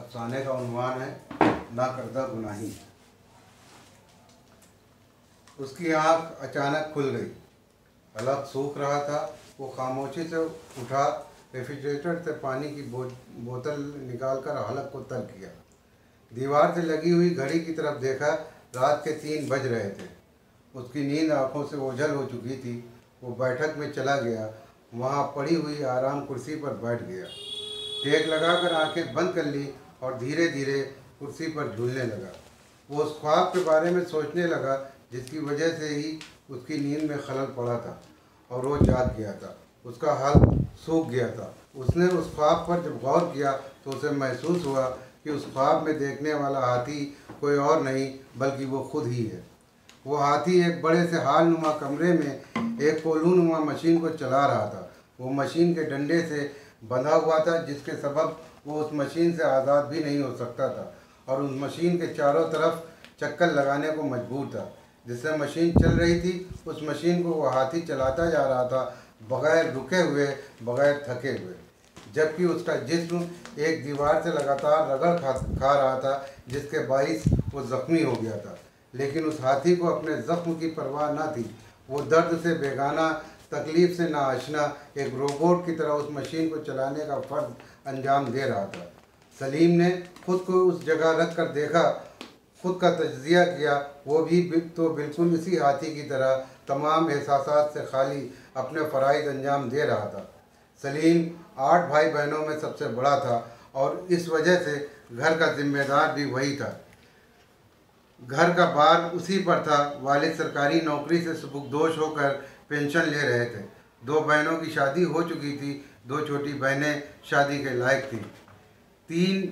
अफसाने का उन्वान है ना करदा गुनाही। उसकी आंख अचानक खुल गई। हलक सूख रहा था। वो खामोशी से उठा, रेफ्रिजरेटर से पानी की बोतल निकालकर हलक को तल किया। दीवार से लगी हुई घड़ी की तरफ देखा। रात के 3 बज रहे थे। उसकी नींद आंखों से ओझल हो चुकी थी। वो बैठक में चला गया। वहाँ पड़ी हुई आराम कुर्सी पर बैठ गया। टेक लगाकर आंखें बंद कर ली और धीरे धीरे कुर्सी पर झूलने लगा। वो उस ख्वाब के बारे में सोचने लगा जिसकी वजह से ही उसकी नींद में खलल पड़ा था और वो जाग गया था। उसका हाल सूख गया था। उसने उस ख्वाब पर जब गौर किया तो उसे महसूस हुआ कि उस ख्वाब में देखने वाला हाथी कोई और नहीं बल्कि वो खुद ही है। वो हाथी एक बड़े से हाल नुमा कमरे में एक कोलू नुमा मशीन को चला रहा था। वो मशीन के डंडे से बंधा हुआ था जिसके सबब वो उस मशीन से आज़ाद भी नहीं हो सकता था और उस मशीन के चारों तरफ चक्कर लगाने को मजबूर था। जिससे मशीन चल रही थी उस मशीन को वो हाथी चलाता जा रहा था बग़ैर रुके हुए, बग़ैर थके हुए, जबकि उसका जिस्म एक दीवार से लगातार रगड़ खा रहा था जिसके बाइस वो ज़ख्मी हो गया था। लेकिन उस हाथी को अपने ज़ख्म की परवाह न थी। वो दर्द से बेगाना, तकलीफ़ से नाआशना एक रोबोट की तरह उस मशीन को चलाने का फ़र्ज़ अंजाम दे रहा था। सलीम ने खुद को उस जगह रख कर देखा, खुद का तज्ज़िया किया। वो भी तो बिल्कुल इसी हाथी की तरह तमाम एहसासात से खाली अपने फ़राइज़ अंजाम दे रहा था। सलीम 8 भाई बहनों में सबसे बड़ा था और इस वजह से घर का जिम्मेदार भी वही था। घर का भार उसी पर था। वालिद सरकारी नौकरी से सुबुकदोश होकर पेंशन ले रहे थे। 2 बहनों की शादी हो चुकी थी। 2 छोटी बहनें शादी के लायक थीं। 3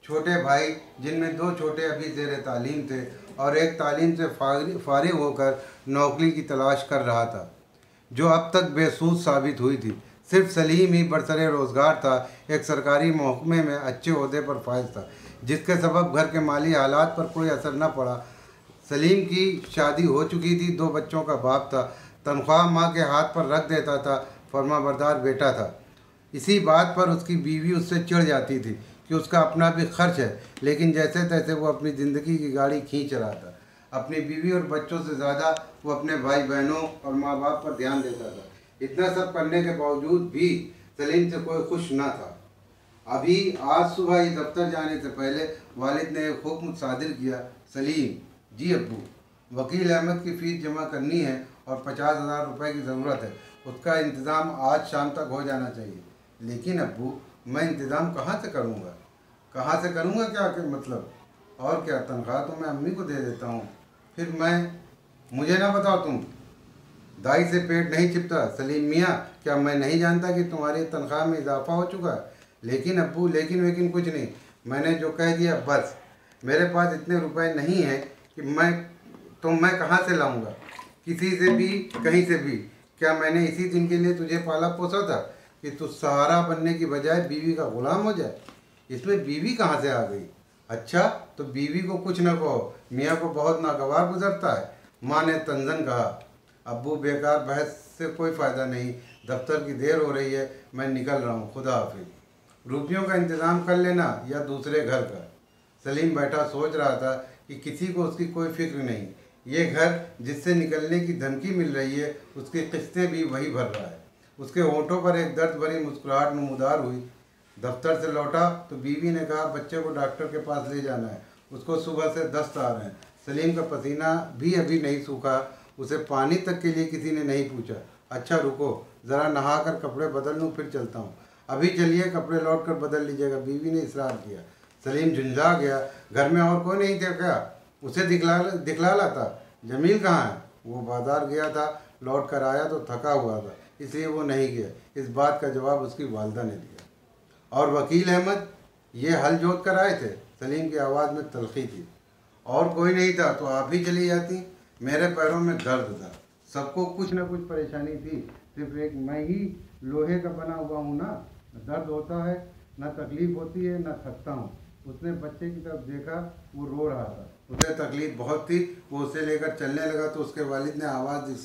छोटे भाई जिनमें 2 छोटे अभी ज़ेर तालीम थे और एक तालीम से फारिग होकर नौकरी की तलाश कर रहा था जो अब तक बेसूद साबित हुई थी। सिर्फ सलीम ही बरसरे रोज़गार था। एक सरकारी महकमे में अच्छे ओहदे पर फायज था जिसके सबब घर के माली हालात पर कोई असर न पड़ा। सलीम की शादी हो चुकी थी। 2 बच्चों का बाप था। तनख्वाह माँ के हाथ पर रख देता था। फर्माबरदार बेटा था। इसी बात पर उसकी बीवी उससे चिढ़ जाती थी कि उसका अपना भी खर्च है, लेकिन जैसे तैसे वो अपनी ज़िंदगी की गाड़ी खींच रहा था। अपनी बीवी और बच्चों से ज़्यादा वो अपने भाई बहनों और माँ बाप पर ध्यान देता था। इतना सब करने के बावजूद भी सलीम से कोई खुश न था। अभी आज सुबह ही दफ्तर जाने से पहले वालिद ने एक हुक्म सादिर किया। सलीम, जी अब्बू, वकील अहमद की फ़ीस जमा करनी है और 50,000 रुपये की ज़रूरत है। उसका इंतज़ाम आज शाम तक हो जाना चाहिए। लेकिन अब्बू, मैं इंतज़ाम कहाँ से करूँगा? कहाँ से करूँगा क्या के मतलब? और क्या, तनख्वाह तो मैं अम्मी को दे देता हूँ। फिर मुझे ना बताओ तुम। दाई से पेट नहीं चिपता। सलीम मियाँ, क्या मैं नहीं जानता कि तुम्हारी तनख्वाह में इजाफा हो चुका है? लेकिन अब्बू, लेकिन कुछ नहीं। मैंने जो कह दिया बस। मेरे पास इतने रुपए नहीं हैं कि मैं कहाँ से लाऊंगा? किसी से भी, कहीं से भी। क्या मैंने इसी दिन के लिए तुझे पाला पोसा था कि तू सहारा बनने की बजाय बीवी का गुलाम हो जाए? इसमें बीवी कहाँ से आ गई? अच्छा, तो बीवी को कुछ न कहो, मियाँ को बहुत नागवार गुजरता है। माँ ने तंजन कहा। अब्बू, बेकार बहस से कोई फ़ायदा नहीं। दफ्तर की देर हो रही है, मैं निकल रहा हूँ। खुदा हाफिज़। रुपयों का इंतज़ाम कर लेना या दूसरे घर का। सलीम बैठा सोच रहा था कि किसी को उसकी कोई फिक्र नहीं। ये घर जिससे निकलने की धमकी मिल रही है उसकी किस्तें भी वही भर रहा है। उसके होंठों पर एक दर्द भरी मुस्कुराहट नमूदार हुई। दफ्तर से लौटा तो बीवी ने कहा, बच्चे को डॉक्टर के पास ले जाना है, उसको सुबह से दस्त आ रहे हैं। सलीम का पसीना भी अभी नहीं सूखा। उसे पानी तक के लिए किसी ने नहीं पूछा। अच्छा रुको, ज़रा नहा कर कपड़े बदल लूँ, फिर चलता हूँ। अभी चलिए, कपड़े लौट कर बदल लीजिएगा, बीवी ने इसरार किया। सलीम झुंझला गया। घर में और कोई नहीं था क्या? उसे दिखला लाता। जमील कहाँ है? वो बाजार गया था, लौट कर आया तो थका हुआ था, इसलिए वो नहीं गया। इस बात का जवाब उसकी वालदा ने दिया। और वकील अहमद ये हल जोत कर आए थे? सलीम की आवाज़ में तलखी थी। और कोई नहीं था तो आप ही चली जाती। मेरे पैरों में दर्द था। सबको कुछ न कुछ परेशानी थी, सिर्फ एक मैं ही लोहे का बना हुआ हूँ ना। दर्द होता है, न तकलीफ़ होती है, न थकता हूँ। उसने बच्चे की तरफ देखा। वो रो रहा था। उसे तकलीफ़ बहुत थी। वो उसे लेकर चलने लगा तो उसके वालिद ने आवाज़ दी,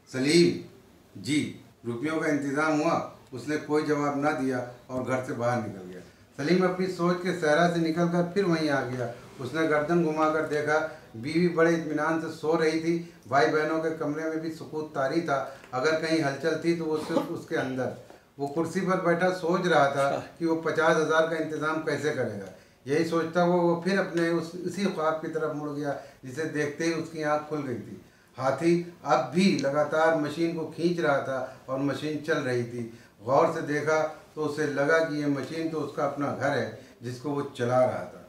सलीम जी, रुपयों का इंतज़ाम हुआ? उसने कोई जवाब ना दिया और घर से बाहर निकल गया। सलीम अपनी सोच के सहरा से निकलकर फिर वहीं आ गया। उसने गर्दन घुमाकर देखा, बीवी बड़े इत्मीनान से सो रही थी। भाई बहनों के कमरे में भी सुकूत तारी था। अगर कहीं हलचल थी तो वो सिर्फ उसके अंदर। वो कुर्सी पर बैठा सोच रहा था कि वो 50,000 का इंतज़ाम कैसे करेगा। यही सोचता वो फिर अपने उसी ख्वाब की तरफ मुड़ गया जिसे देखते ही उसकी आंख खुल गई थी। हाथी अब भी लगातार मशीन को खींच रहा था और मशीन चल रही थी। गौर से देखा तो उसे लगा कि ये मशीन तो उसका अपना घर है जिसको वो चला रहा था।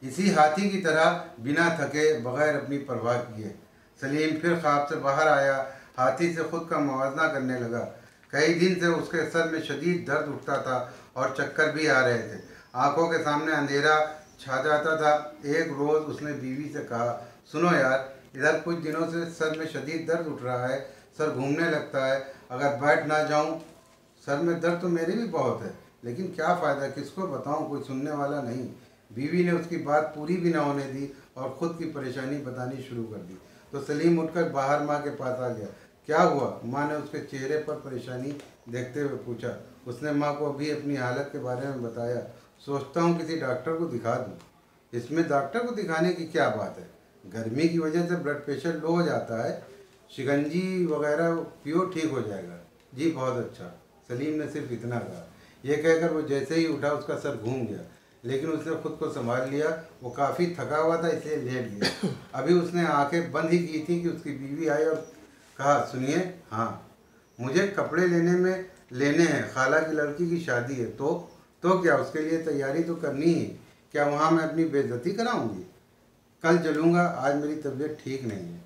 इसी हाथी की तरह बिना थके बगैर अपनी परवाह किए सलीम फिर ख्वाब से बाहर आया। हाथी से खुद का मुवाजना करने लगा। कई दिन से उसके सर में शदीद दर्द उठता था और चक्कर भी आ रहे थे। आंखों के सामने अंधेरा छा जाता था। एक रोज़ उसने बीवी से कहा, सुनो यार, इधर कुछ दिनों से सर में शदीद दर्द उठ रहा है, सर घूमने लगता है, अगर बैठ ना जाऊं। सर में दर्द तो मेरे भी बहुत है, लेकिन क्या फ़ायदा, किसको बताऊं, कोई सुनने वाला नहीं। बीवी ने उसकी बात पूरी भी ना होने दी और ख़ुद की परेशानी बतानी शुरू कर दी। तो सलीम उठकर बाहर माँ के पास आ गया। क्या हुआ? माँ ने उसके चेहरे पर परेशानी देखते हुए पूछा। उसने माँ को अभी अपनी हालत के बारे में बताया। सोचता हूँ किसी डॉक्टर को दिखा दूँ। इसमें डॉक्टर को दिखाने की क्या बात है? गर्मी की वजह से ब्लड प्रेशर लो हो जाता है, शिकंजी वगैरह पियो, ठीक हो जाएगा। जी बहुत अच्छा। सलीम ने सिर्फ इतना कहा। यह कहकर वो जैसे ही उठा उसका सर घूम गया, लेकिन उसने खुद को संभाल लिया। वो काफ़ी थका हुआ था इसलिए लेट गया। अभी उसने आंखें बंद ही की थी कि उसकी बीवी आई और कहा, सुनिए, हाँ मुझे कपड़े लेने हैं, खाला की लड़की की शादी है। तो क्या, उसके लिए तैयारी तो करनी ही। क्या वहाँ मैं अपनी बेइज्जती कराऊंगी? कल चलूँगा, आज मेरी तबीयत ठीक नहीं है।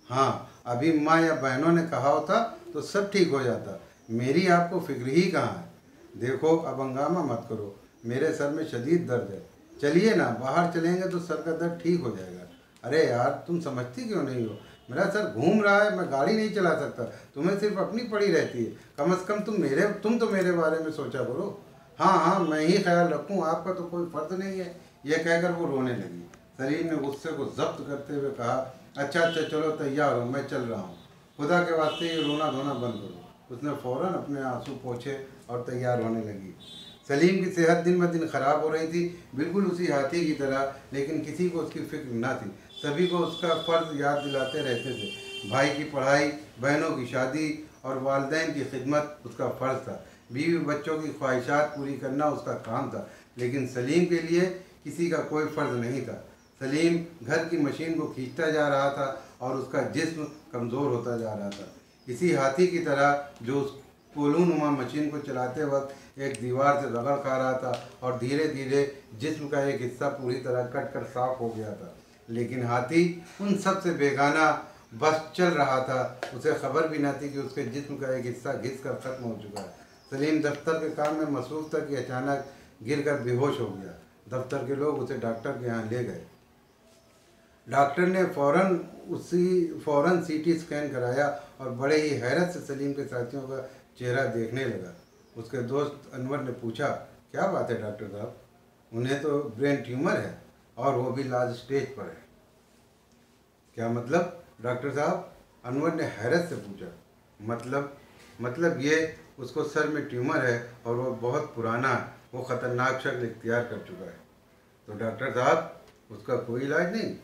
हाँ, अभी माँ या बहनों ने कहा होता तो सब ठीक हो जाता। मेरी आपको फिक्र ही कहाँ है। देखो, अब हंगामा मत करो, मेरे सर में शदीद दर्द है। चलिए ना, बाहर चलेंगे तो सर का दर्द ठीक हो जाएगा। अरे यार, तुम समझती क्यों नहीं हो? मेरा सर घूम रहा है, मैं गाड़ी नहीं चला सकता, तुम्हें सिर्फ अपनी पड़ी रहती है। कम से कम तुम तो मेरे बारे में सोचा करो। हाँ हाँ, मैं ही ख्याल रखूँ, आपका तो कोई फ़र्ज नहीं है। यह कहकर वो रोने लगी। सलीम ने गुस्से को जब्त करते हुए कहा, अच्छा चलो तैयार हो, मैं चल रहा हूँ। खुदा के वास्ते ये रोना धोना बंद करो। उसने फ़ौरन अपने आंसू पोंछे और तैयार होने लगी। सलीम की सेहत दिन ब दिन ख़राब हो रही थी, बिल्कुल उसी हाथी की तरह, लेकिन किसी को उसकी फिक्र न थी। सभी को उसका फ़र्ज याद दिलाते रहते थे। भाई की पढ़ाई, बहनों की शादी और वालिदैन की खिदमत उसका फ़र्ज था। बीवी बच्चों की ख्वाहिशात पूरी करना उसका काम था, लेकिन सलीम के लिए किसी का कोई फ़र्ज नहीं था। सलीम घर की मशीन को खींचता जा रहा था और उसका जिस्म कमज़ोर होता जा रहा था, इसी हाथी की तरह जो उस कोलूनुमा मशीन को चलाते वक्त एक दीवार से रगड़ खा रहा था और धीरे धीरे जिस्म का एक हिस्सा पूरी तरह कट कर साफ हो गया था। लेकिन हाथी उन सब से बेगाना बस चल रहा था। उसे खबर भी न थी कि उसके जिस्म का एक हिस्सा घिस कर ख़त्म हो चुका है। सलीम दफ्तर के काम में मसरूफ़ था कि अचानक गिर कर बेहोश हो गया। दफ्तर के लोग उसे डॉक्टर के यहाँ ले गए। डॉक्टर ने फ़ौरन सीटी स्कैन कराया और बड़े ही हैरत से सलीम के साथियों का चेहरा देखने लगा। उसके दोस्त अनवर ने पूछा, क्या बात है डॉक्टर साहब? उन्हें तो ब्रेन ट्यूमर है और वो भी लास्ट स्टेज पर है। क्या मतलब डॉक्टर साहब? अनवर ने हैरत से पूछा। मतलब ये, उसको सर में ट्यूमर है और वो बहुत पुराना, वो ख़तरनाक शक्ल इख्तियार कर चुका है। तो डॉक्टर साहब, उसका कोई इलाज नहीं?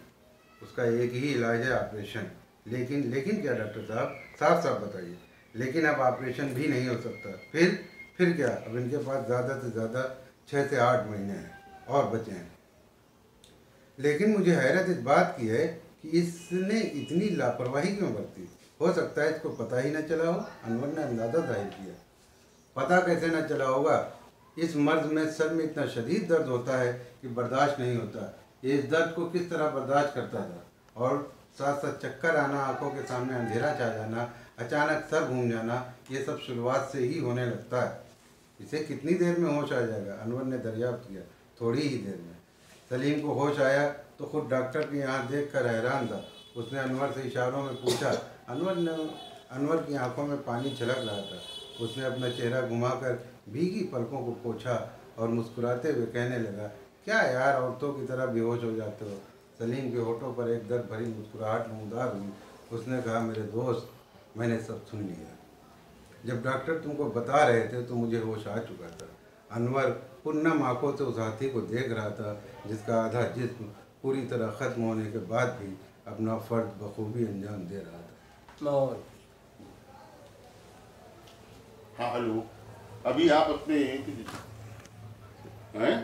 उसका एक ही इलाज है, ऑपरेशन। लेकिन क्या डॉक्टर साहब, साफ साफ बताइए। लेकिन अब ऑपरेशन भी नहीं हो सकता। फिर क्या? अब इनके पास ज़्यादा से ज़्यादा 6 से 8 महीने हैं और बचे हैं। लेकिन मुझे हैरत इस बात की है कि इसने इतनी लापरवाही क्यों बरती? हो सकता है इसको पता ही न चला हो। अनवर ने अंदाज़ा जाहिर किया। पता कैसे न चला होगा? इस मर्ज में सर में इतना शदीद दर्द होता है कि बर्दाश्त नहीं होता। ये इस दर्द को किस तरह बर्दाश्त करता था? और साथ साथ चक्कर आना, आंखों के सामने अंधेरा छा जाना, अचानक सर घूम जाना, ये सब शुरुआत से ही होने लगता है। इसे कितनी देर में होश आ जाएगा? अनवर ने दरियाफ्त किया। थोड़ी ही देर में। सलीम को होश आया तो खुद डॉक्टर के यहाँ देख कर हैरान था। उसने अनवर से इशारों में पूछा। अनवर की आंखों में पानी छलक रहा था। उसने अपना चेहरा घुमाकर भीगी पलकों को पोंछा और मुस्कुराते हुए कहने लगा, क्या यार, औरतों की तरह बेहोश हो जाते हो? सलीम के होठों पर एक दर्द भरी मुस्कुराहट नमूदार हुई। उसने कहा, मेरे दोस्त, मैंने सब सुन लिया। जब डॉक्टर तुमको बता रहे थे तो मुझे होश आ चुका था। अनवर उन नम आंखों से उस हाथी को देख रहा था जिसका आधा जिस्म पूरी तरह ख़त्म होने के बाद भी अपना फ़र्ज बखूबी अंजाम दे रहा था। माहौल। हाँ हेलो, अभी आप अपने हैं